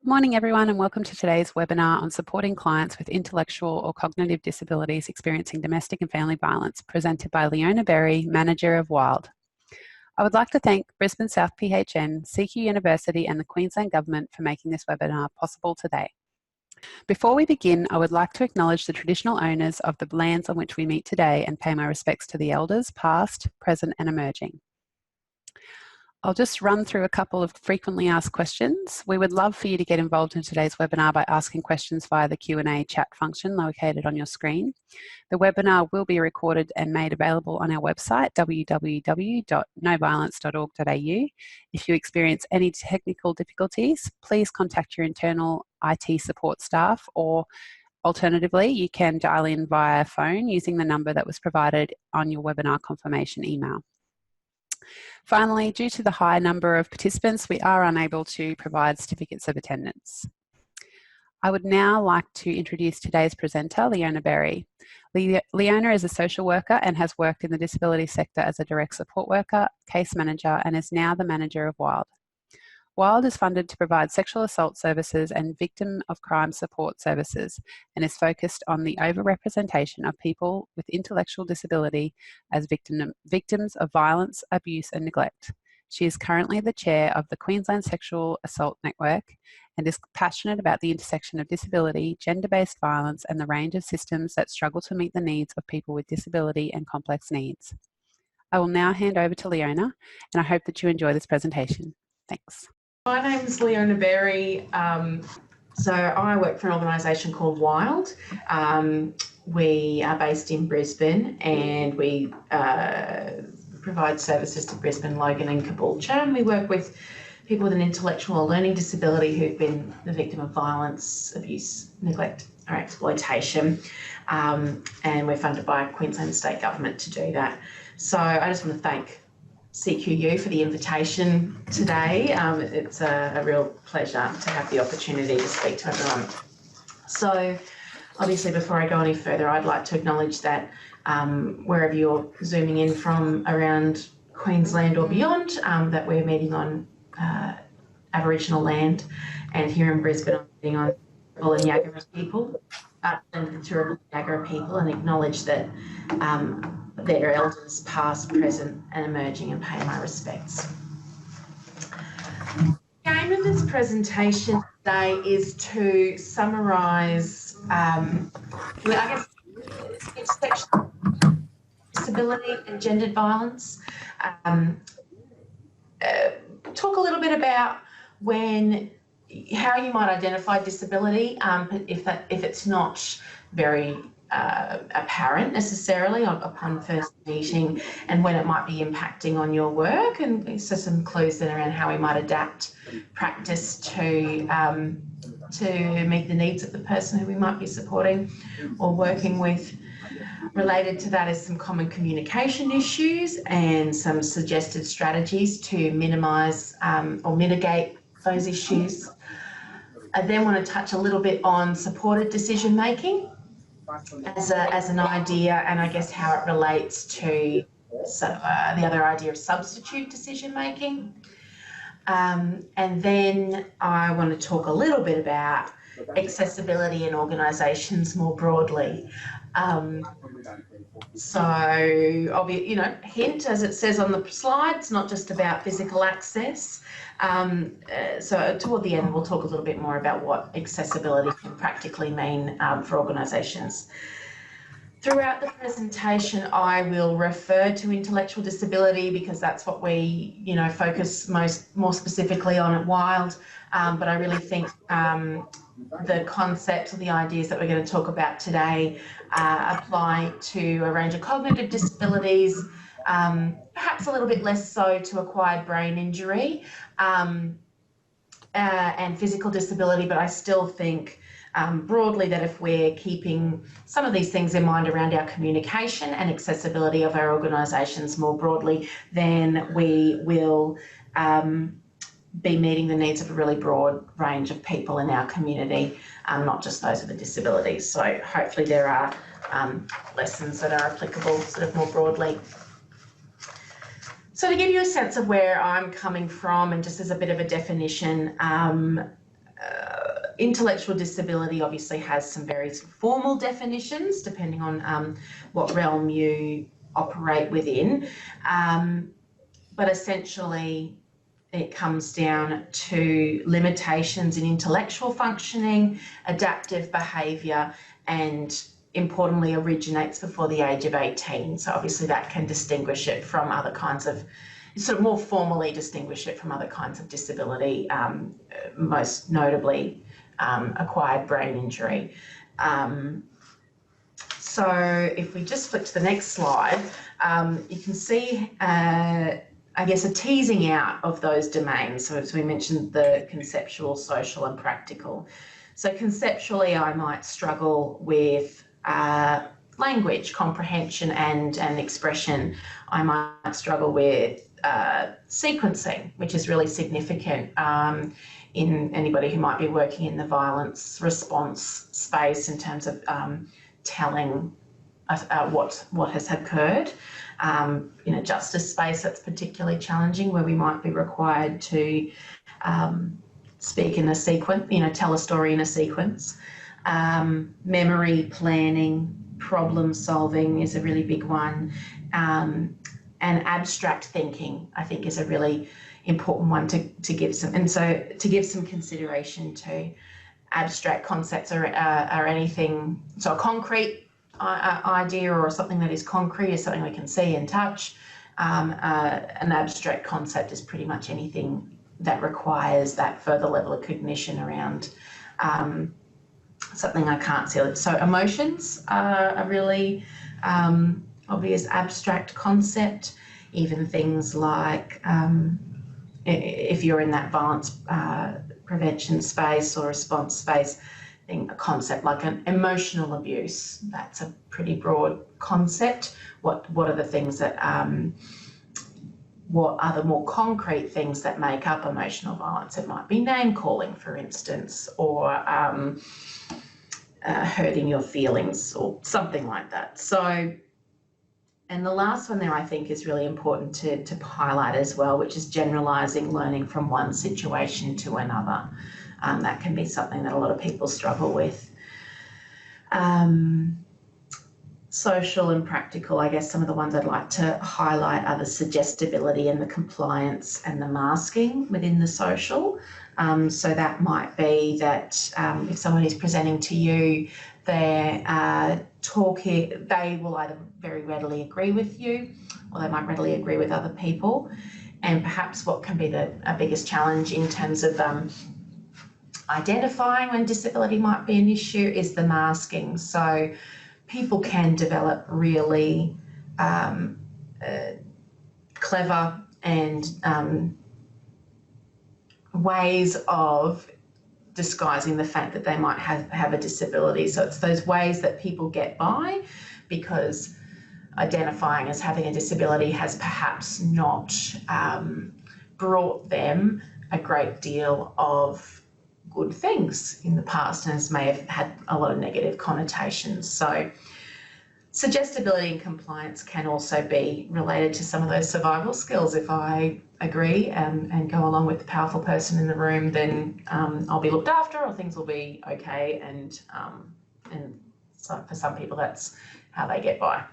Morning everyone, and welcome to today's webinar on supporting clients with intellectual or cognitive disabilities experiencing domestic and family violence, presented by Leona Berrie, Manager of WILD. I would like to thank Brisbane South PHN, CQ University and the Queensland Government for making this webinar possible today. Before we begin, I would like to acknowledge the traditional owners of the lands on which we meet today and pay my respects to the elders, past, present and emerging. I'll just run through a couple of frequently asked questions. We would love for you to get involved in today's webinar by asking questions via the Q&A chat function located on your screen. The webinar will be recorded and made available on our website, www.noviolence.org.au. If you experience any technical difficulties, please contact your internal IT support staff, or alternatively, you can dial in via phone using the number that was provided on your webinar confirmation email. Finally, due to the high number of participants, we are unable to provide certificates of attendance. I would now like to introduce today's presenter, Leona Berrie. Leona is a social worker and has worked in the disability sector as a direct support worker, case manager, and is now the manager of WILD. WILD is funded to provide sexual assault services and victim of crime support services, and is focused on the overrepresentation of people with intellectual disability as victims of violence, abuse and neglect. She is currently the chair of the Queensland Sexual Assault Network and is passionate about the intersection of disability, gender-based violence and the range of systems that struggle to meet the needs of people with disability and complex needs. I will now hand over to Leona, and I hope that you enjoy this presentation. Thanks. My name's Leona Berrie. So I work for an organisation called WILD. We are based in Brisbane and we provide services to Brisbane, Logan and Caboolture. And we work with people with an intellectual or learning disability who've been the victim of violence, abuse, neglect or exploitation. And we're funded by Queensland State Government to do that. So I just want to thank CQU for the invitation today. It's a real pleasure to have the opportunity to speak to everyone. So obviously before I go any further, I'd like to acknowledge that wherever you're zooming in from around Queensland or beyond, that we're meeting on Aboriginal land, and here in Brisbane I'm meeting on Turrbal and Yagara people, and acknowledge that their elders past, present and emerging, and pay my respects. The aim of this presentation today is to summarise, I guess, intersection, disability and gendered violence. Talk a little bit about how you might identify disability if it's not very apparent necessarily upon first meeting, and when it might be impacting on your work, and so some clues then around how we might adapt practice to meet the needs of the person who we might be supporting or working with. Related to that is some common communication issues and some suggested strategies to minimise or mitigate those issues. I then want to touch a little bit on supported decision making as an idea, and I guess how it relates to the other idea of substitute decision making. And then I want to talk a little bit about accessibility in organisations more broadly. So I'll be, hint, as it says on the slide, it's not just about physical access. So toward the end, we'll talk a little bit more about what accessibility can practically mean for organisations. Throughout the presentation, I will refer to intellectual disability because that's what we, focus more specifically on at WILD. But I really think the concepts or the ideas that we're going to talk about today apply to a range of cognitive disabilities, perhaps a little bit less so to acquired brain injury and physical disability, but I still think broadly that if we're keeping some of these things in mind around our communication and accessibility of our organisations more broadly, then we will be meeting the needs of a really broad range of people in our community, not just those with disabilities. So hopefully there are lessons that are applicable sort of more broadly. So to give you a sense of where I'm coming from, and just as a bit of a definition, intellectual disability obviously has some very formal definitions depending on what realm you operate within, but essentially it comes down to limitations in intellectual functioning, adaptive behaviour, and importantly originates before the age of 18. So obviously that can distinguish it from other kinds of, sort of more formally distinguish it from other kinds of disability, most notably acquired brain injury. So if we just flick to the next slide, you can see, I guess, a teasing out of those domains. So as we mentioned, the conceptual, social and practical. So conceptually, I might struggle with language comprehension and expression. I might struggle with sequencing, which is really significant in anybody who might be working in the violence response space in terms of telling what has occurred. In a justice space, that's particularly challenging, where we might be required to speak in a sequence, tell a story in a sequence. Memory, planning, problem solving is a really big one. And abstract thinking, I think, is a really important one to give some, and so to give some consideration to. Abstract concepts are anything, so a concrete idea or something that is concrete is something we can see and touch. An abstract concept is pretty much anything that requires that further level of cognition around something I can't see. So emotions are a really obvious abstract concept. Even things like if you're in that violence prevention space or response space, a concept like an emotional abuse, that's a pretty broad concept. What are the things that, what are the more concrete things that make up emotional violence? It might be name calling, for instance, or hurting your feelings or something like that. So, and the last one there I think is really important to highlight as well, which is generalising learning from one situation to another. That can be something that a lot of people struggle with. Social and practical, I guess some of the ones I'd like to highlight are the suggestibility and the compliance and the masking within the social. So that might be that if someone is presenting to you, they're talking, they will either very readily agree with you or they might readily agree with other people. And perhaps what can be the biggest challenge in terms of identifying when disability might be an issue is the masking. So people can develop really clever and ways of disguising the fact that they might have a disability. So it's those ways that people get by because identifying as having a disability has perhaps not brought them a great deal of good things in the past and may have had a lot of negative connotations. So suggestibility and compliance can also be related to some of those survival skills. If I agree and go along with the powerful person in the room, then I'll be looked after or things will be okay. And so for some people, that's how they get by.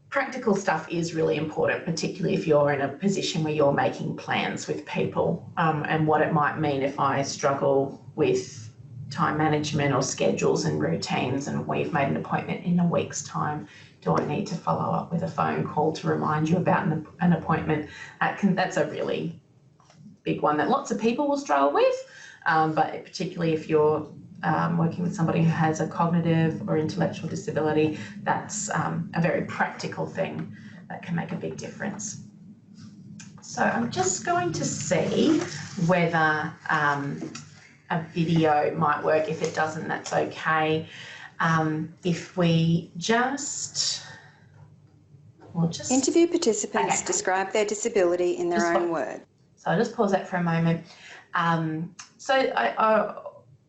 Practical stuff is really important, particularly if you're in a position where you're making plans with people and what it might mean if I struggle with time management or schedules and routines and we've made an appointment in a week's time. Do I need to follow up with a phone call to remind you about an appointment? That's a really big one that lots of people will struggle with, but particularly if you're working with somebody who has a cognitive or intellectual disability, that's a very practical thing that can make a big difference. So I'm just going to see whether a video might work. If it doesn't, that's okay. If we'll just interview participants, describe their disability in their own words. So I'll just pause that for a moment.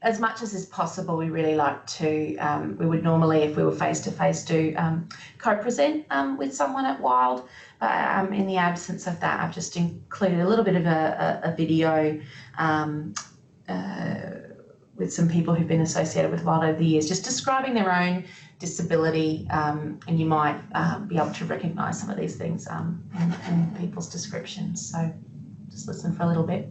As much as is possible, we really like to, we would normally, if we were face-to-face, do co-present with someone at Wild. In the absence of that, I've just included a little bit of a video with some people who've been associated with wild over the years, just describing their own disability, and you might be able to recognise some of these things in people's descriptions. So just listen for a little bit.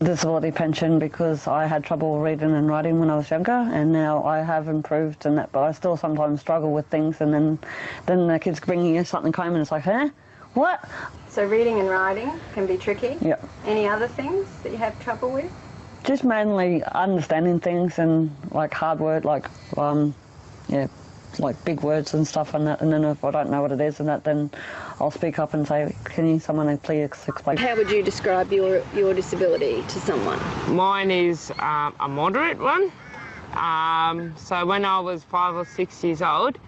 Disability pension because I had trouble reading and writing when I was younger, and now I have improved in that, but I still sometimes struggle with things, and then the kids bringing you something home and it's like, huh? What? So reading and writing can be tricky? Yeah. Any other things that you have trouble with? Just mainly understanding things and like hard word, like like big words and stuff and that. And then if I don't know what it is and that, then I'll speak up and say, someone please explain? How would you describe your disability to someone? Mine is a moderate one. So when I was 5 or 6 years old,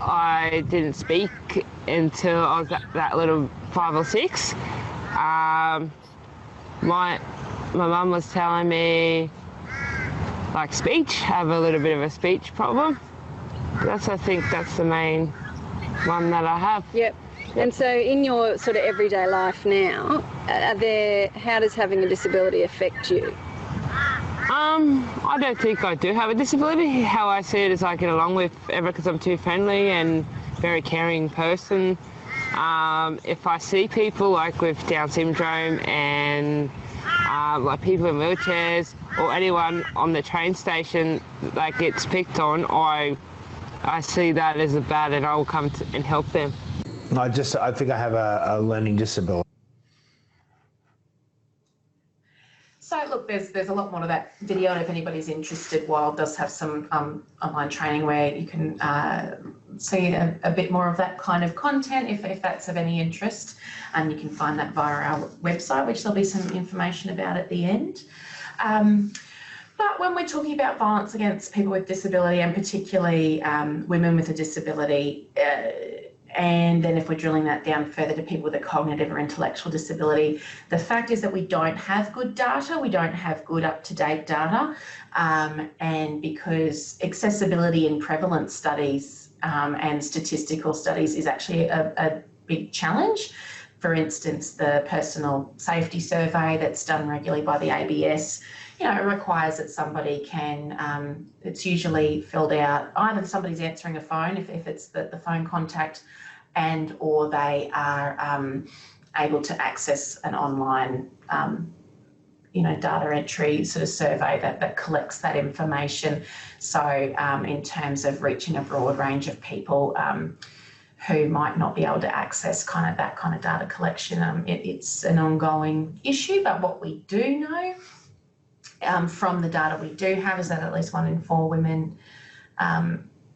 I didn't speak until I was that little 5 or 6. My mum was telling me, like, speech, have a little bit of a speech problem. I think that's the main one that I have. Yep. And so in your sort of everyday life now, how does having a disability affect you? I don't think I do have a disability. How I see it is I get along with everyone because I'm too friendly and very caring person. If I see people like with Down syndrome and like people in wheelchairs or anyone on the train station that gets picked on, I see that as a bad, and I will come and help them. I think I have a learning disability. So look, there's a lot more to that video, and if anybody's interested, Wild does have some online training where you can see a bit more of that kind of content if that's of any interest, and you can find that via our website, which there'll be some information about at the end. But when we're talking about violence against people with disability, and particularly women with a disability, and then if we're drilling that down further to people with a cognitive or intellectual disability, the fact is that we don't have good data, we don't have good up-to-date data, and because accessibility in prevalence studies and statistical studies is actually a big challenge. For instance, the personal safety survey that's done regularly by the ABS, it requires that somebody can, it's usually filled out, either somebody's answering a phone if it's the phone contact, and or they are able to access an online, data entry sort of survey that collects that information. So in terms of reaching a broad range of people who might not be able to access that kind of data collection, it's an ongoing issue. But what we do know from the data we do have is that at least 1 in 4 women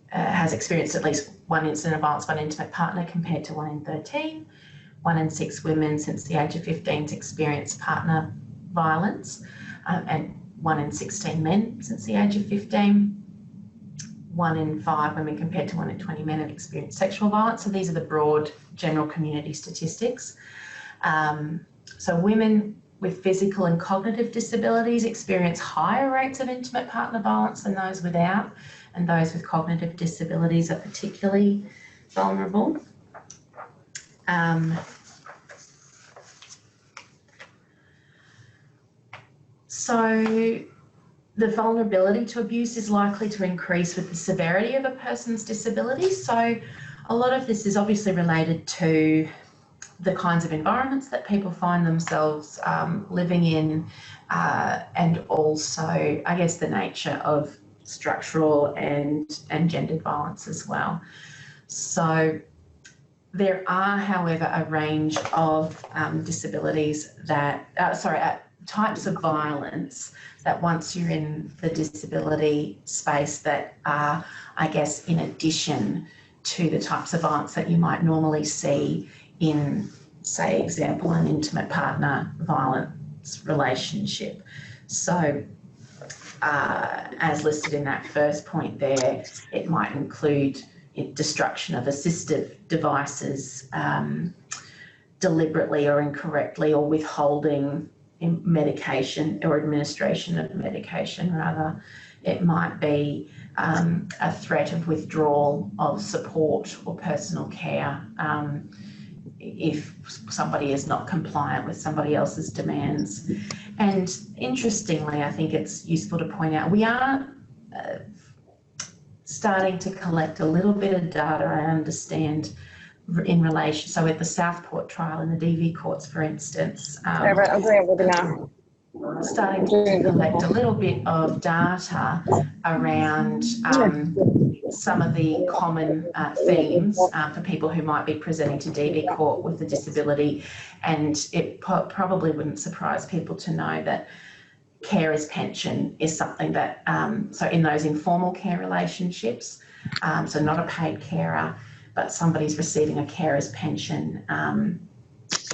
has experienced at least one incident of violence by an intimate partner, compared to 1 in 13. 1 in 6 women since the age of 15 has experienced partner violence, and 1 in 16 men since the age of 15. 1 in 5 women compared to 1 in 20 men have experienced sexual violence. So these are the broad general community statistics. So women with physical and cognitive disabilities experience higher rates of intimate partner violence than those without, and those with cognitive disabilities are particularly vulnerable. So the vulnerability to abuse is likely to increase with the severity of a person's disability. So a lot of this is obviously related to the kinds of environments that people find themselves living in, and also, I guess, the nature of structural and gendered violence as well. So there are, however, a range of disabilities that, types of violence that once you're in the disability space that are, I guess, in addition to the types of violence that you might normally see in, say, example, an intimate partner violence relationship. So as listed in that first point there, it might include destruction of assistive devices deliberately or incorrectly, or withholding medication or administration of medication rather. It might be a threat of withdrawal of support or personal care if somebody is not compliant with somebody else's demands. And interestingly, I think it's useful to point out, we are starting to collect a little bit of data, I understand, in relation, so at the Southport trial in the DV courts, for instance, I'm doing a webinar. starting to collect a little bit of data around some of the common themes for people who might be presenting to DV court with a disability. And it probably wouldn't surprise people to know that carer's pension is something that, so in those informal care relationships, so not a paid carer, but somebody's receiving a carer's pension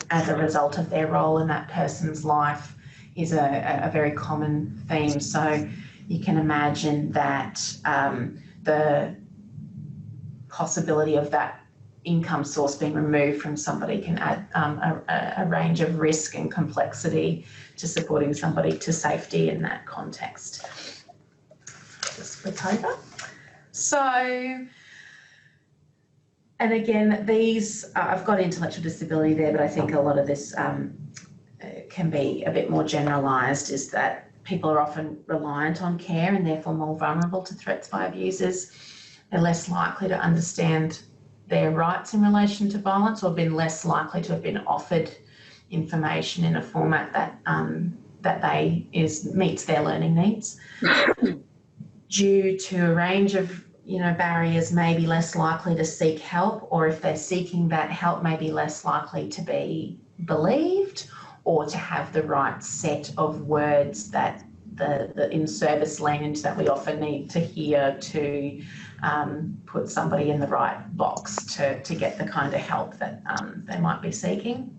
as a result of their role in that person's life, is a very common theme. So you can imagine that the possibility of that income source being removed from somebody can add a range of risk and complexity to supporting somebody to safety in that context. Just flip over. So, and again, these, I've got intellectual disability there, but I think a lot of this can be a bit more generalised, is that people are often reliant on care and therefore more vulnerable to threats by abusers. They're less likely to understand their rights in relation to violence, or been less likely to have been offered information in a format that meets their learning needs. Due to a range of barriers, may be less likely to seek help, or if they're seeking that help, may be less likely to be believed, or to have the right set of words that the in-service language that we often need to hear to put somebody in the right box to get the kind of help that they might be seeking.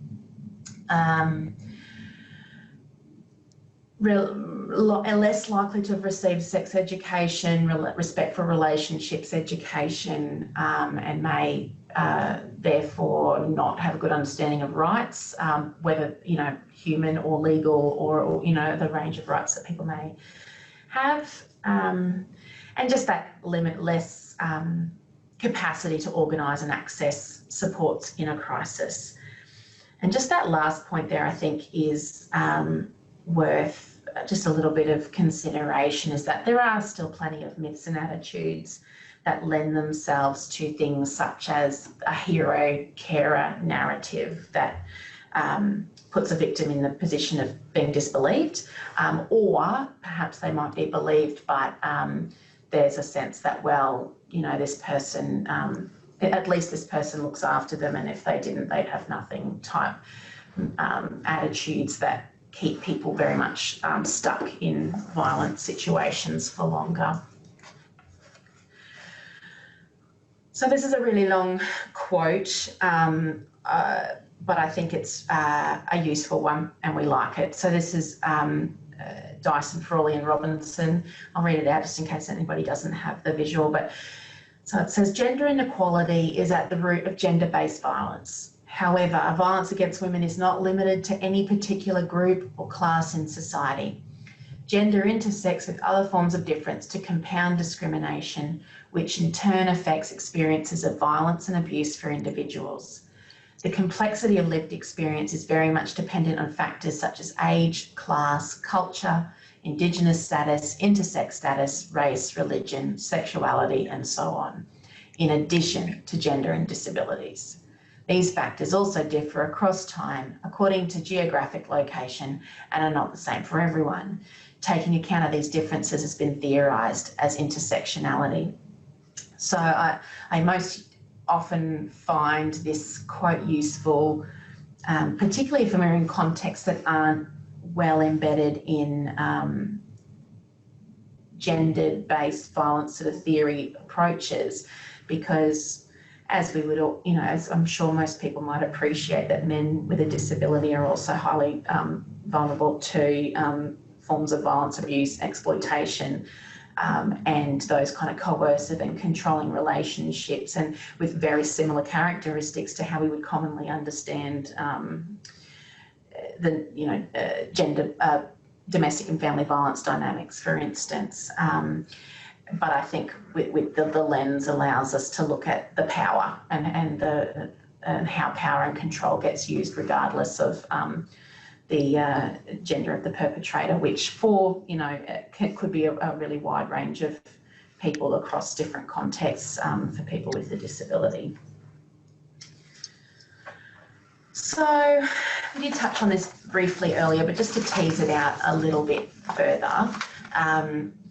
Less likely to have received sex education, respect for relationships education, and may therefore not have a good understanding of rights, whether human or legal, or the range of rights that people may have, and just that less capacity to organise and access supports in a crisis. And just that last point there, I think, is worth just a little bit of consideration, is that there are still plenty of myths and attitudes that lend themselves to things such as a hero carer narrative that puts a victim in the position of being disbelieved, or perhaps they might be believed, but there's a sense that, well, this person, at least this person looks after them, and if they didn't, they'd have nothing type attitudes that keep people very much stuck in violent situations for longer. So this is a really long quote, but I think it's a useful one and we like it. So this is Dyson, Frawley and Robinson. I'll read it out just in case anybody doesn't have the visual. But so it says, gender inequality is at the root of gender-based violence. However, violence against women is not limited to any particular group or class in society. Gender intersects with other forms of difference to compound discrimination, which in turn affects experiences of violence and abuse for individuals. The complexity of lived experience is very much dependent on factors such as age, class, culture, Indigenous status, intersex status, race, religion, sexuality, and so on, in addition to gender and disabilities. These factors also differ across time according to geographic location and are not the same for everyone. Taking account of these differences has been theorised as intersectionality. So I most often find this quote useful, particularly if we're in contexts that aren't well embedded in gender-based violence sort of theory approaches, because as we would all, as I'm sure most people might appreciate, that men with a disability are also highly vulnerable to forms of violence, abuse, exploitation, and those kind of coercive and controlling relationships, and with very similar characteristics to how we would commonly understand gender, domestic and family violence dynamics, for instance. But I think with the lens allows us to look at the power and how power and control gets used regardless of the gender of the perpetrator, which for, you know, could be a really wide range of people across different contexts for people with a disability. So we did touch on this briefly earlier, but just to tease it out a little bit further.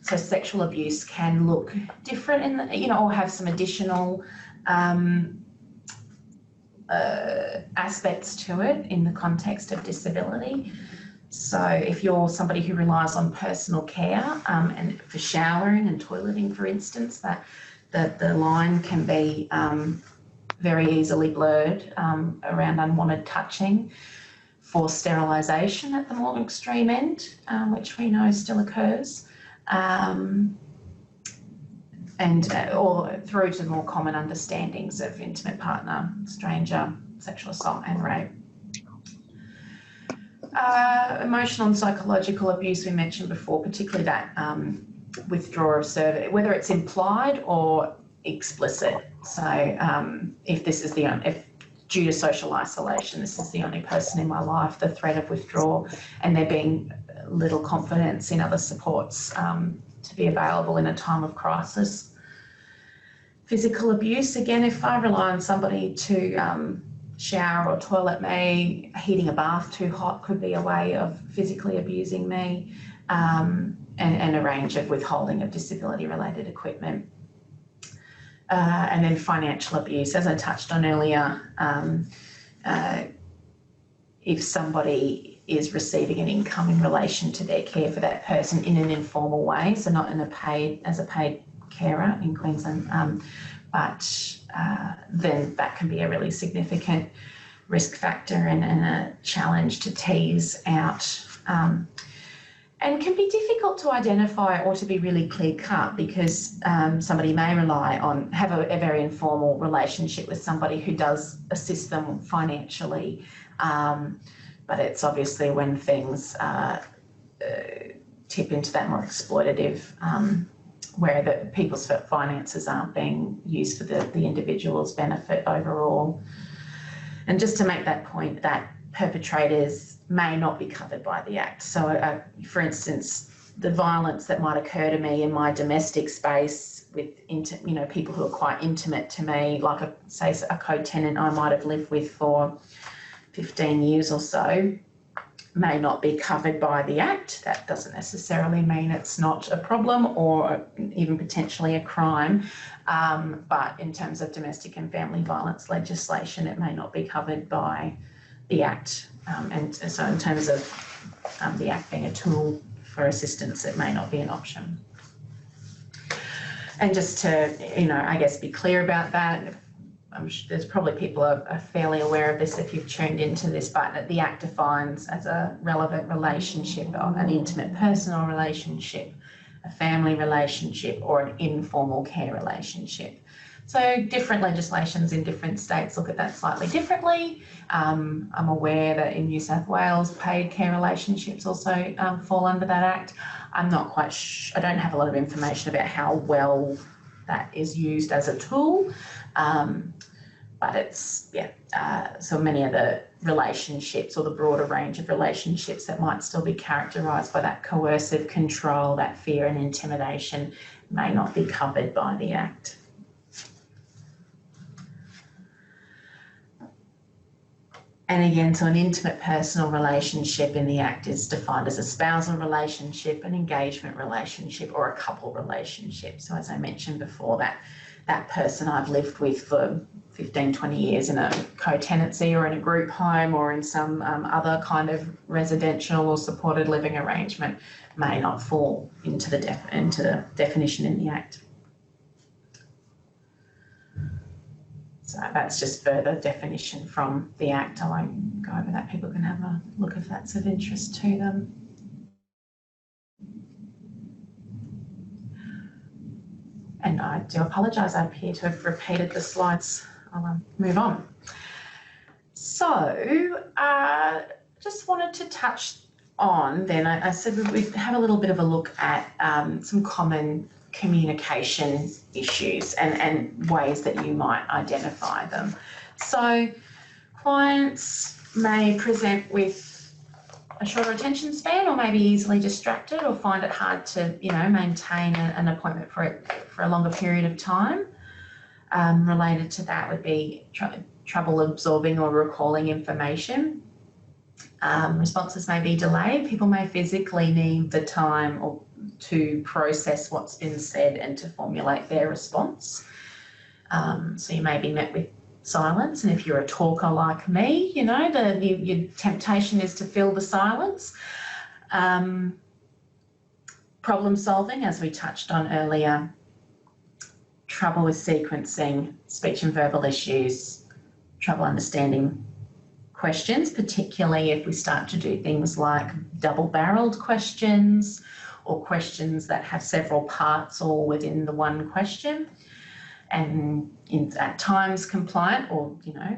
So sexual abuse can look different in the, you know, or have some additional aspects to it in the context of disability. So if you're somebody who relies on personal care and for showering and toileting, for instance, that the line can be very easily blurred around unwanted touching. For sterilisation at the more extreme end, which we know still occurs, or through to more common understandings of intimate partner, stranger, sexual assault and rape. Emotional and psychological abuse we mentioned before, particularly that withdrawal of service, whether it's implied or explicit. So if this is if due to social isolation, this is the only person in my life, the threat of withdrawal, and there being little confidence in other supports to be available in a time of crisis. Physical abuse, again, if I rely on somebody to shower or toilet me, heating a bath too hot could be a way of physically abusing me, and a range of withholding of disability-related equipment. And then financial abuse, as I touched on earlier, if somebody is receiving an income in relation to their care for that person in an informal way, so not in as a paid carer in Queensland, but then that can be a really significant risk factor and a challenge to tease out. And can be difficult to identify or to be really clear cut, because somebody may have a very informal relationship with somebody who does assist them financially, but it's obviously when things tip into that more exploitative, where the people's finances aren't being used for the individual's benefit overall. And just to make that point, that perpetrators may not be covered by the Act. So, for instance, the violence that might occur to me in my domestic space with, people who are quite intimate to me, like say a co-tenant I might have lived with for 15 years or so, may not be covered by the Act. That doesn't necessarily mean it's not a problem or even potentially a crime, but in terms of domestic and family violence legislation, it may not be covered by the Act. And so in terms of the Act being a tool for assistance, it may not be an option. And just to, I guess be clear about that, I'm sure there's probably people are fairly aware of this if you've tuned into this, but the Act defines as a relevant relationship, or an intimate personal relationship, a family relationship, or an informal care relationship. So different legislations in different states look at that slightly differently. I'm aware that in New South Wales, paid care relationships also fall under that Act. I'm not quite I don't have a lot of information about how well that is used as a tool. But it's, so many of the relationships, or the broader range of relationships that might still be characterised by that coercive control, that fear and intimidation, may not be covered by the Act. And again, so an intimate personal relationship in the Act is defined as a spousal relationship, an engagement relationship, or a couple relationship. So as I mentioned before, that person I've lived with for 15, 20 years in a co-tenancy or in a group home or in some other kind of residential or supported living arrangement may not fall into the definition in the Act. So that's just further definition from the Act. I won't go over that. People can have a look if that's of interest to them. And I do apologise, I appear to have repeated the slides. I'll move on. So just wanted to touch on then, I said we'd have a little bit of a look at some common communication issues and ways that you might identify them. So clients may present with a shorter attention span, or maybe easily distracted, or find it hard to, you know, maintain an appointment for a longer period of time. Related to that would be trouble absorbing or recalling information. Responses may be delayed. People may physically need the time to process what's been said and to formulate their response. So you may be met with silence, and if you're a talker like me, you know, your temptation is to fill the silence. Problem solving, as we touched on earlier, trouble with sequencing, speech and verbal issues, trouble understanding questions, particularly if we start to do things like double-barreled questions or questions that have several parts all within the one question, and at times compliant, or, you know,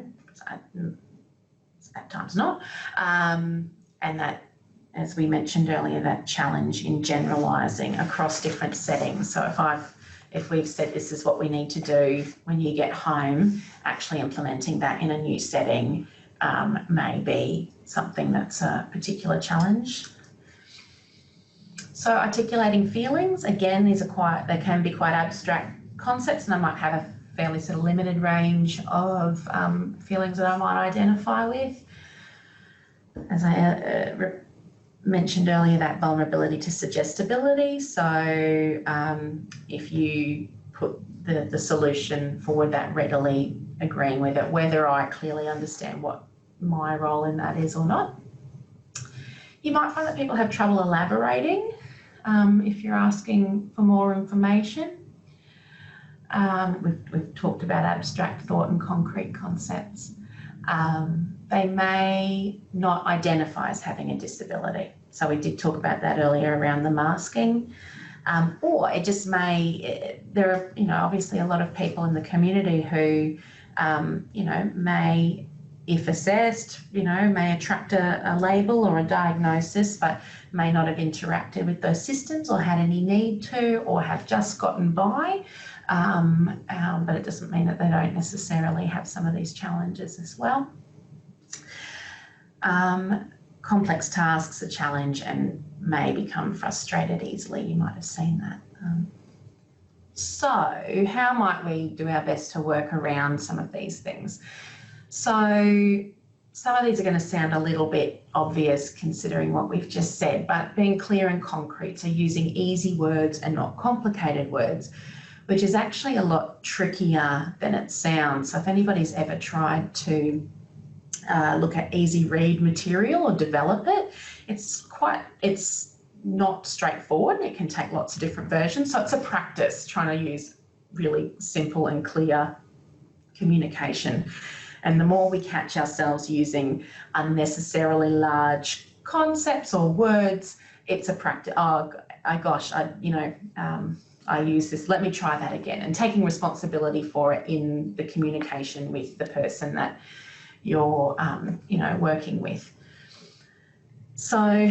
at times not, and that, as we mentioned earlier, that challenge in generalising across different settings. So if we've said this is what we need to do when you get home, actually implementing that in a new setting may be something that's a particular challenge. So articulating feelings, again, they can be quite abstract concepts, and I might have a fairly sort of limited range of feelings that I might identify with. As I mentioned earlier, that vulnerability to suggestibility. So if you put the solution forward, that readily agreeing with it, whether I clearly understand what my role in that is or not. You might find that people have trouble elaborating if you're asking for more information. We've talked about abstract thought and concrete concepts. They may not identify as having a disability. So we did talk about that earlier around the masking. Or it just may, there are, you know, obviously a lot of people in the community who, you know, may, if assessed, you know, may attract a label or a diagnosis, but may not have interacted with those systems or had any need to, or have just gotten by. But it doesn't mean that they don't necessarily have some of these challenges as well. Complex tasks a challenge and may become frustrated easily. You might have seen that. So how might we do our best to work around some of these things? So some of these are going to sound a little bit obvious considering what we've just said, but being clear and concrete, so using easy words and not complicated words, which is actually a lot trickier than it sounds. So if anybody's ever tried to look at easy read material or develop it, it's not straightforward. It can take lots of different versions. So it's a practice trying to use really simple and clear communication. And the more we catch ourselves using unnecessarily large concepts or words, it's a practice. Oh, gosh, I use this, let me try that again, and taking responsibility for it in the communication with the person that you're, working with. So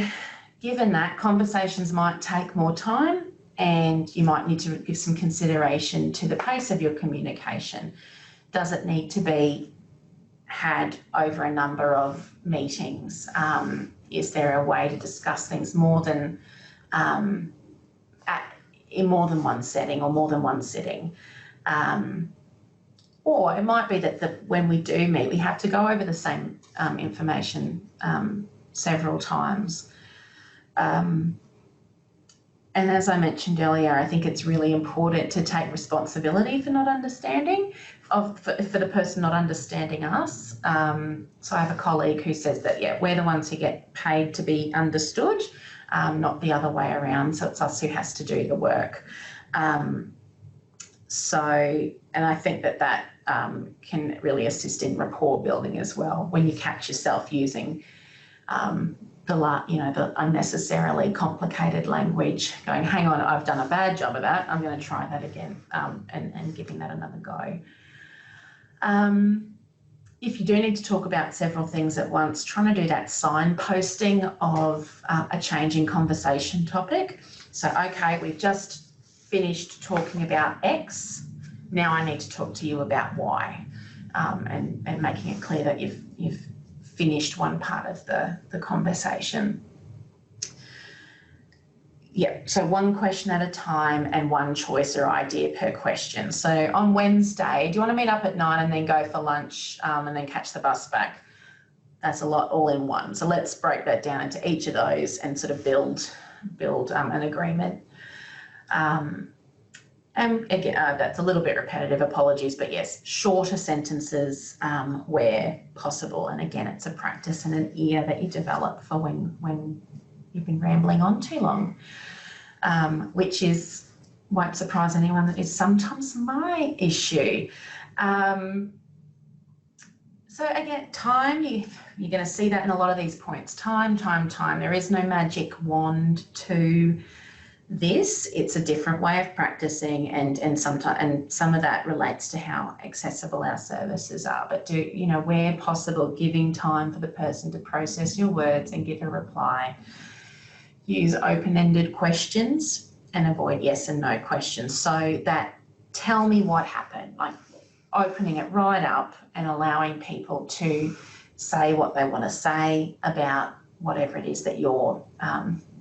given that, conversations might take more time, and you might need to give some consideration to the pace of your communication. Does it need to be had over a number of meetings? Is there a way to discuss things more than in more than one setting or more than one sitting? Or it might be that when we do meet, we have to go over the same information several times. And as I mentioned earlier, I think it's really important to take responsibility for not understanding, for the person not understanding us. So I have a colleague who says that, yeah, we're the ones who get paid to be understood, not the other way around. So it's us who has to do the work. And I think that can really assist in rapport building as well, when you catch yourself using the unnecessarily complicated language, going, hang on, I've done a bad job of that, I'm going to try that again, and giving that another go. If you do need to talk about several things at once, trying to do that signposting of a changing conversation topic. So, okay, we've just finished talking about X, now I need to talk to you about Y, and making it clear that you've finished one part of the conversation. Yeah, so one question at a time and one choice or idea per question. So on Wednesday, do you want to meet up at 9 and then go for lunch and then catch the bus back? That's a lot all in one. So let's break that down into each of those and sort of build an agreement. And again, that's a little bit repetitive, apologies, but yes, shorter sentences where possible. And again, it's a practice and an ear that you develop for when you've been rambling on too long, which won't surprise anyone, that is sometimes my issue. So again, time, you're going to see that in a lot of these points. Time. There is no magic wand to this. It's a different way of practicing, and some of that relates to how accessible our services are. But where possible, giving time for the person to process your words and give a reply. Use open-ended questions and avoid yes and no questions. So that tell me what happened, like opening it right up and allowing people to say what they want to say about whatever it is that you're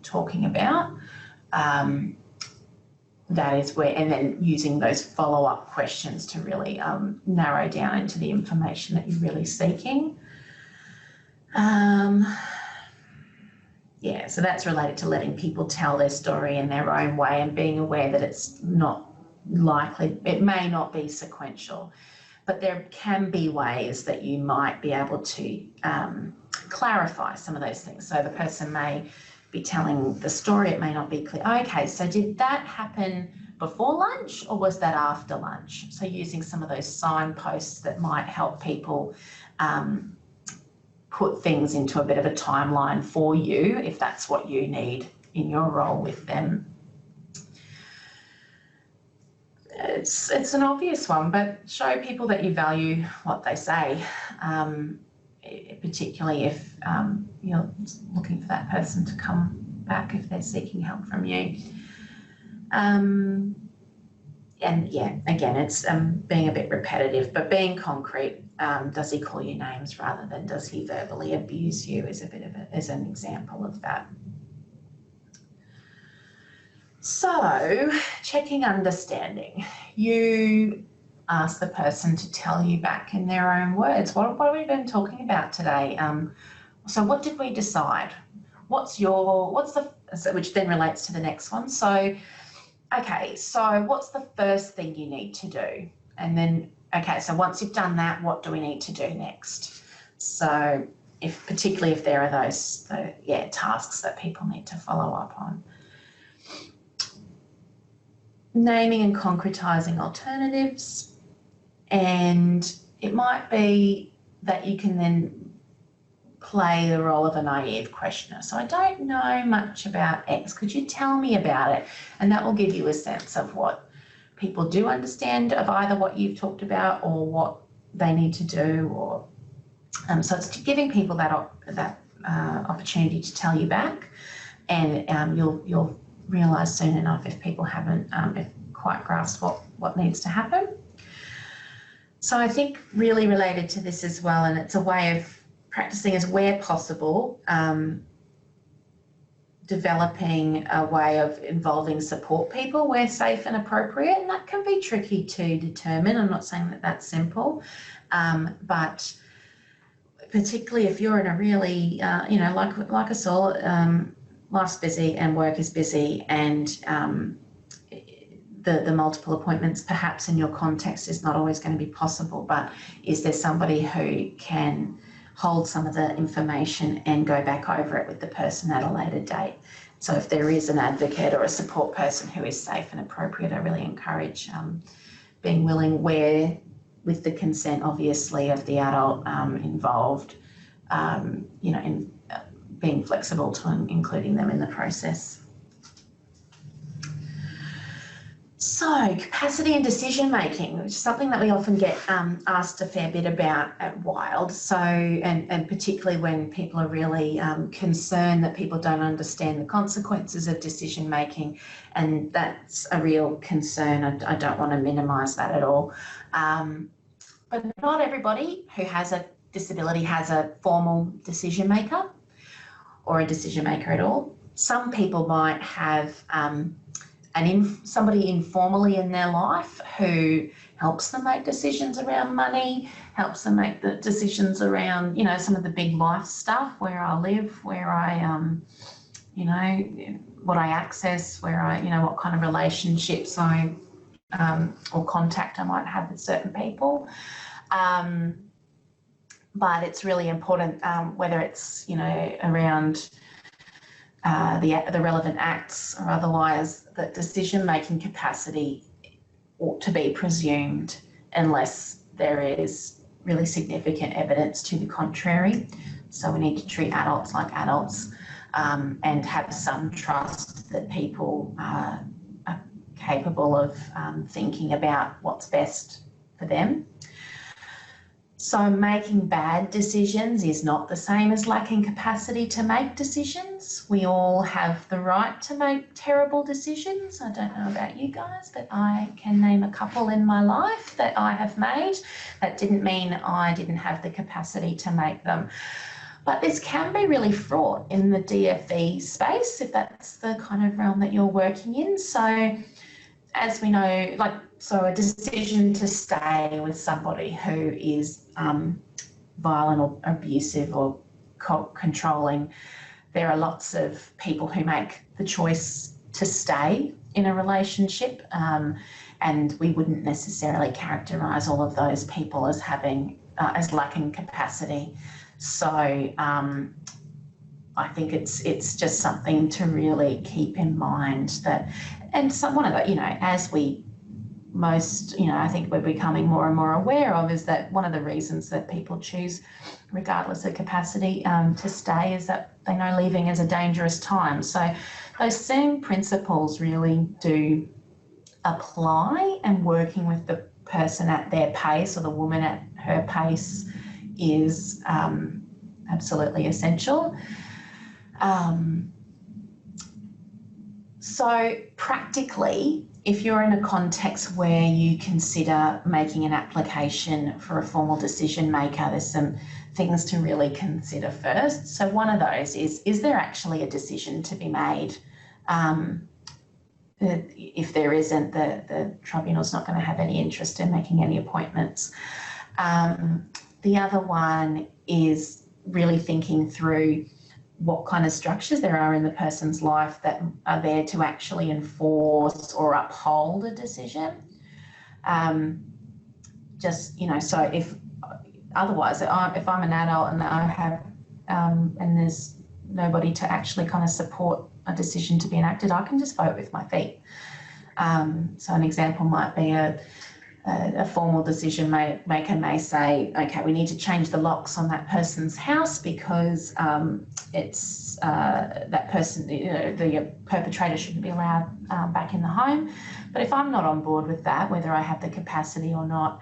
talking about. That is where, and then using those follow-up questions to really narrow down into the information that you're really seeking. Yeah, so that's related to letting people tell their story in their own way and being aware that it's not likely, it may not be sequential, but there can be ways that you might be able to clarify some of those things. So the person may be telling the story, it may not be clear. Okay, so did that happen before lunch or was that after lunch? So using some of those signposts that might help people put things into a bit of a timeline for you if that's what you need in your role with them. It's an obvious one, but show people that you value what they say, particularly if you're looking for that person to come back if they're seeking help from you. And yeah, again, it's being a bit repetitive, but being concrete. Does he call you names rather than does he verbally abuse you is is an example of that. So, checking understanding. You ask the person to tell you back in their own words. What have we been talking about today? So what did we decide? Which then relates to the next one. So, okay, so what's the first thing you need to do? And then, okay, so once you've done that, what do we need to do next? So particularly if there are those tasks that people need to follow up on. Naming and concretising alternatives, and it might be that you can then play the role of a naive questioner. So I don't know much about X. Could you tell me about it? And that will give you a sense of what people do understand of either what you've talked about or what they need to do. Or so it's giving people that opportunity to tell you back, and you'll realise soon enough if people haven't quite grasped what needs to happen. So I think really related to this as well, and it's a way of practicing is where possible, developing a way of involving support people where safe and appropriate, and that can be tricky to determine. I'm not saying that that's simple, but particularly if you're in a really, like us all, life's busy and work is busy, and the multiple appointments perhaps in your context is not always going to be possible, but is there somebody who can hold some of the information and go back over it with the person at a later date? So if there is an advocate or a support person who is safe and appropriate, I really encourage being willing, where with the consent obviously of the adult involved, in being flexible to including them in the process. So capacity and decision making, which is something that we often get asked a fair bit about at Wild. So, and particularly when people are really concerned that people don't understand the consequences of decision making, and that's a real concern. I don't want to minimise that at all. But not everybody who has a disability has a formal decision maker or a decision maker at all. Some people might have somebody informally in their life who helps them make decisions around money, helps them make the decisions around, you know, some of the big life stuff, where I live, where I, you know, what I access, where I, you know, what kind of relationships I, or contact I might have with certain people. But it's really important, whether it's, you know, around the relevant acts or otherwise, that decision-making capacity ought to be presumed unless there is really significant evidence to the contrary. So we need to treat adults like adults, and have some trust that people are capable of thinking about what's best for them. So making bad decisions is not the same as lacking capacity to make decisions. We all have the right to make terrible decisions. I don't know about you guys, but I can name a couple in my life that I have made. That didn't mean I didn't have the capacity to make them. But this can be really fraught in the DFE space, if that's the kind of realm that you're working in. So as we know, so a decision to stay with somebody who is violent or abusive or controlling, there are lots of people who make the choice to stay in a relationship, and we wouldn't necessarily characterise all of those people as having as lacking capacity. So I think it's just something to really keep in mind that, and one of the, you know, as we most, you know, I think we're becoming more and more aware of, is that one of the reasons that people choose, regardless of capacity, to stay, is that they know leaving is a dangerous time. So those same principles really do apply, and working with the person at their pace, or the woman at her pace, is absolutely essential. So practically, if you're in a context where you consider making an application for a formal decision maker, there's some things to really consider first. So one of those is there actually a decision to be made? If there isn't, the tribunal's not going to have any interest in making any appointments. The other one is really thinking through what kind of structures there are in the person's life that are there to actually enforce or uphold a decision. Just, you know, so if otherwise, if I'm an adult and I have, and there's nobody to actually kind of support a decision to be enacted, I can just vote with my feet. So an example might be a formal decision maker may say, okay, we need to change the locks on that person's house because it's that person, you know, the perpetrator shouldn't be allowed back in the home. But if I'm not on board with that, whether I have the capacity or not,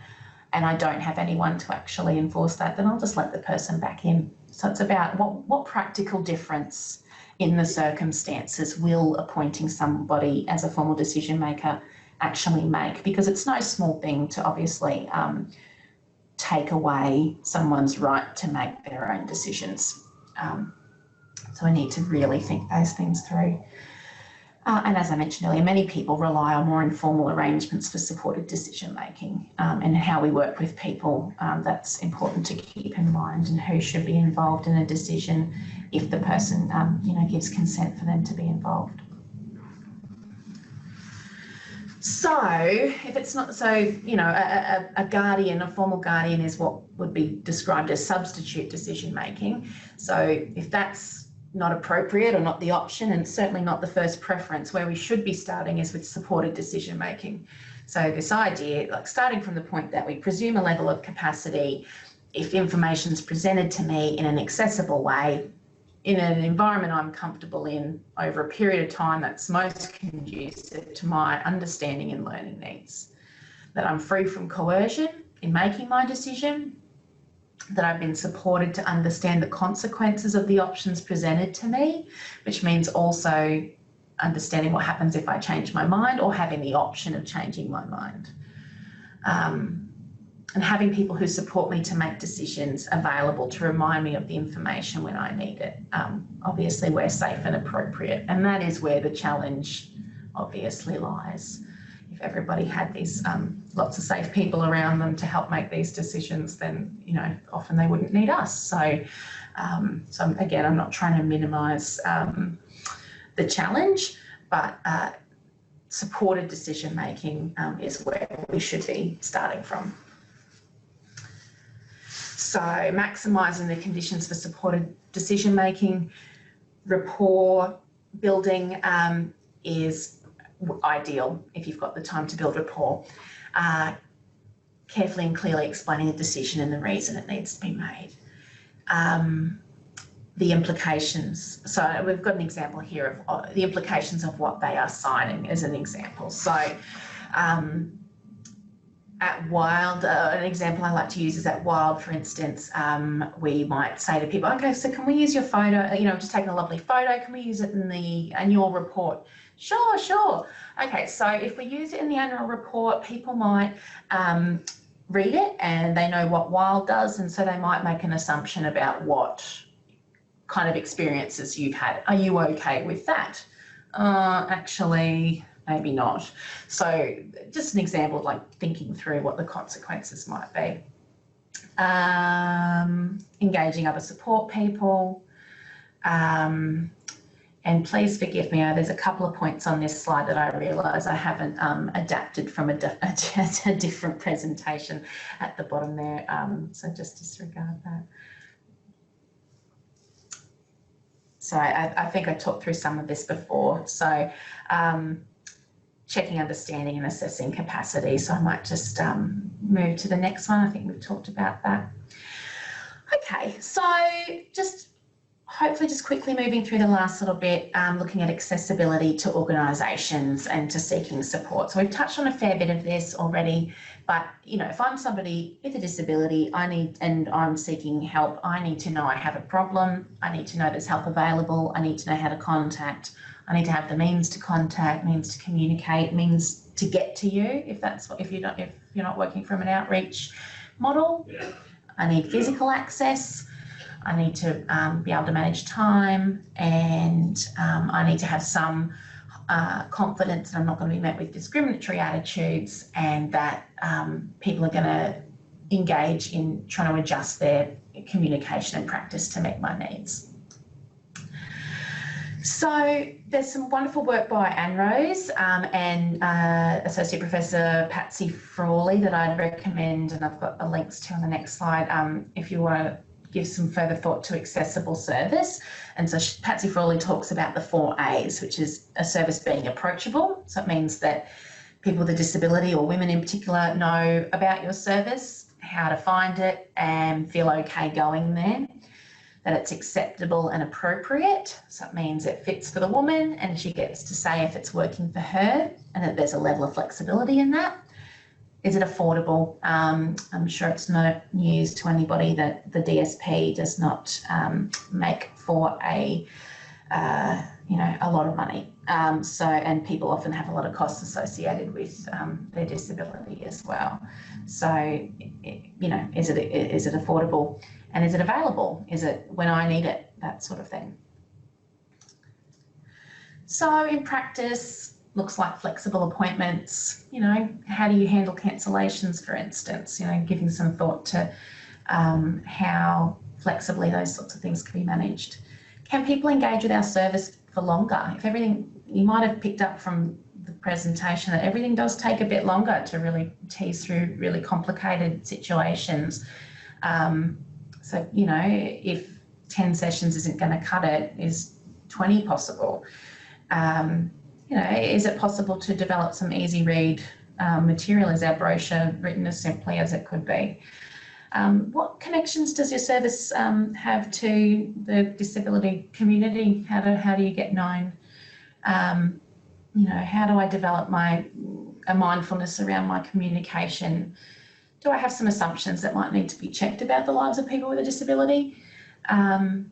and I don't have anyone to actually enforce that, then I'll just let the person back in. So it's about what practical difference in the circumstances will appointing somebody as a formal decision maker actually make, because it's no small thing to obviously take away someone's right to make their own decisions. So we need to really think those things through. And as I mentioned earlier, many people rely on more informal arrangements for supported decision making, and how we work with people. That's important to keep in mind, and who should be involved in a decision if the person, you know, gives consent for them to be involved. So if it's not, so, you know, a guardian, a formal guardian, is what would be described as substitute decision making. So if that's not appropriate or not the option, and certainly not the first preference, where we should be starting is with supported decision making. So this idea, like starting from the point that we presume a level of capacity, if information is presented to me in an accessible way, in an environment I'm comfortable in, over a period of time that's most conducive to my understanding and learning needs, that I'm free from coercion in making my decision, that I've been supported to understand the consequences of the options presented to me, which means also understanding what happens if I change my mind, or having the option of changing my mind. and having people who support me to make decisions available to remind me of the information when I need it, obviously where safe and appropriate. And that is where the challenge obviously lies. If everybody had these lots of safe people around them to help make these decisions, then, you know, often they wouldn't need us. So, so again, I'm not trying to minimise the challenge, but supported decision making is where we should be starting from. So maximising the conditions for supported decision making, rapport building is ideal if you've got the time to build rapport. Carefully and clearly explaining the decision and the reason it needs to be made. The implications. So we've got an example here of the implications of what they are signing as an example. So at Wild, an example I like to use is at Wild, for instance, we might say to people, okay, so can we use your photo, you know, just taking a lovely photo, can we use it in the annual report? Sure, sure. Okay, so if we use it in the annual report, people might read it and they know what Wild does, and so they might make an assumption about what kind of experiences you've had. Are you okay with that? Actually, maybe not. So just an example of like thinking through what the consequences might be. Engaging other support people. And please forgive me, there's a couple of points on this slide that I realise I haven't adapted from a different presentation at the bottom there, so just disregard that. So I think I talked through some of this before. So checking understanding and assessing capacity. So I might just move to the next one. I think we've talked about that. Okay, so just hopefully just quickly moving through the last little bit, looking at accessibility to organisations and to seeking support. So we've touched on a fair bit of this already, but you know, if I'm somebody with a disability, and I'm seeking help, I need to know I have a problem. I need to know there's help available. I need to know how to contact. I need to have the means to contact, means to communicate, means to get to you if you're not working from an outreach model. I need physical access. I need to be able to manage time, and I need to have some confidence that I'm not going to be met with discriminatory attitudes, and that people are going to engage in trying to adjust their communication and practice to meet my needs. So there's some wonderful work by Anne Rose and Associate Professor Patsy Frawley that I'd recommend, and I've got the links to on the next slide if you want to give some further thought to accessible service. And so Patsy Frawley talks about the 4 A's, which is a service being approachable. So it means that people with a disability, or women in particular, know about your service, how to find it and feel okay going there. That it's acceptable and appropriate. So it means it fits for the woman and she gets to say if it's working for her, and that there's a level of flexibility in that. Is it affordable? I'm sure it's no news to anybody that the DSP does not make for a lot of money. And people often have a lot of costs associated with their disability as well. So, is it affordable, and is it available? Is it when I need it? That sort of thing. So in practice, looks like flexible appointments. How do you handle cancellations, for instance? Giving some thought to how flexibly those sorts of things can be managed. Can people engage with our service for longer? If everything, you might have picked up from the presentation that everything does take a bit longer to really tease through really complicated situations. So, if 10 sessions isn't going to cut it, is 20 possible? Is it possible to develop some easy read material? Is our brochure written as simply as it could be? What connections does your service have to the disability community? How do you get known? How do I develop a mindfulness around my communication? Do I have some assumptions that might need to be checked about the lives of people with a disability? And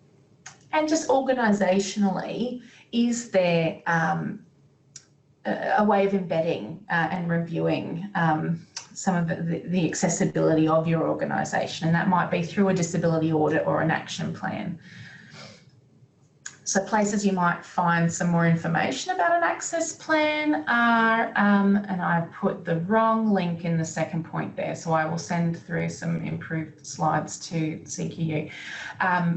just organisationally, is there a way of embedding and reviewing some of the accessibility of your organisation, and that might be through a disability audit or an action plan. So places you might find some more information about an access plan are, and I put the wrong link in the second point there, so I will send through some improved slides to CQU.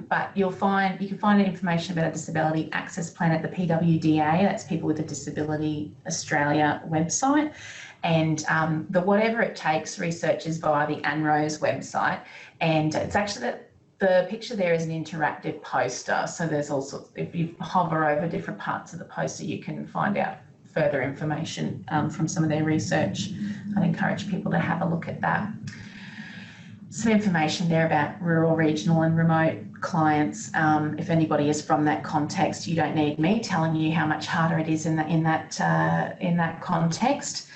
But you can find information about a disability access plan at the PWDA, that's People with a Disability Australia website, and the Whatever It Takes research is via the ANRO's website, and it's actually that the picture there is an interactive poster, so there's all sorts, if you hover over different parts of the poster, you can find out further information from some of their research. I'd encourage people to have a look at that. Some information there about rural, regional and remote clients. If anybody is from that context, you don't need me telling you how much harder it is in that context.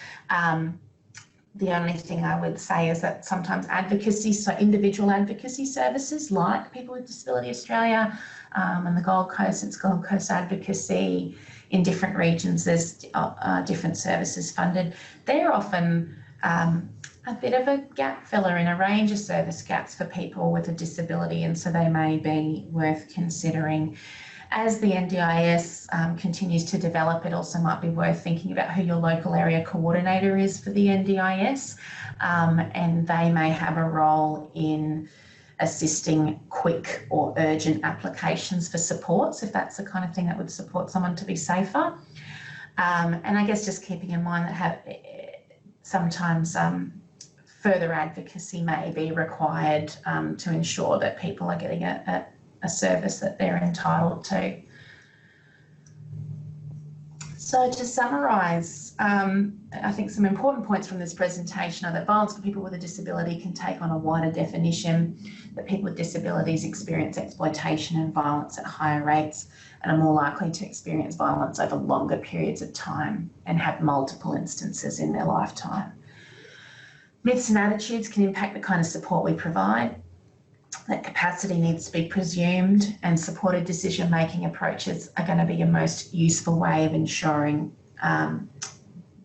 The only thing I would say is that sometimes advocacy, so individual advocacy services like People with Disability Australia and the Gold Coast, it's Gold Coast Advocacy. In different regions, there's different services funded. They're often a bit of a gap filler in a range of service gaps for people with a disability, and so they may be worth considering. As the NDIS continues to develop, it also might be worth thinking about who your local area coordinator is for the NDIS, and they may have a role in assisting quick or urgent applications for supports, if that's the kind of thing that would support someone to be safer. And I guess just keeping in mind that sometimes further advocacy may be required to ensure that people are getting a service that they're entitled to. So to summarise, I think some important points from this presentation are that violence for people with a disability can take on a wider definition, that people with disabilities experience exploitation and violence at higher rates and are more likely to experience violence over longer periods of time and have multiple instances in their lifetime. Myths and attitudes can impact the kind of support we provide, that capacity needs to be presumed, and supported decision-making approaches are going to be your most useful way of ensuring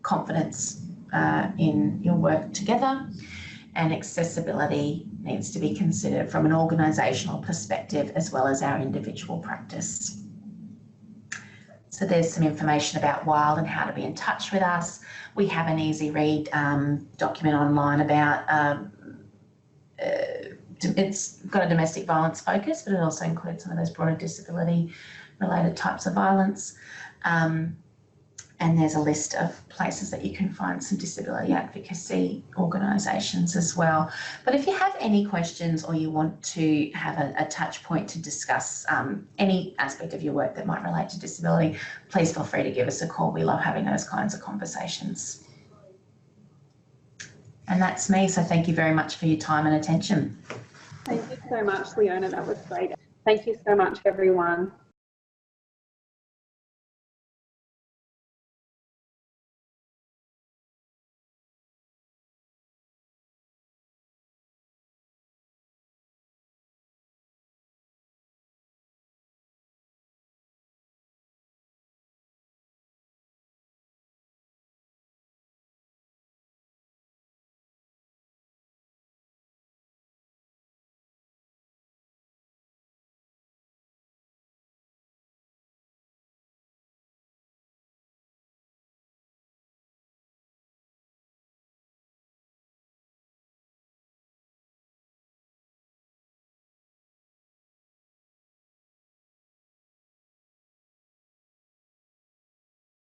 confidence in your work together, and accessibility needs to be considered from an organisational perspective as well as our individual practice. So there's some information about WILD and how to be in touch with us. We have an easy read document online about it's got a domestic violence focus, but it also includes some of those broader disability related types of violence. And there's a list of places that you can find some disability advocacy organisations as well. But if you have any questions or you want to have a touch point to discuss any aspect of your work that might relate to disability, please feel free to give us a call. We love having those kinds of conversations. And that's me, so thank you very much for your time and attention. Thank you so much, Leona, that was great. Thank you so much, everyone.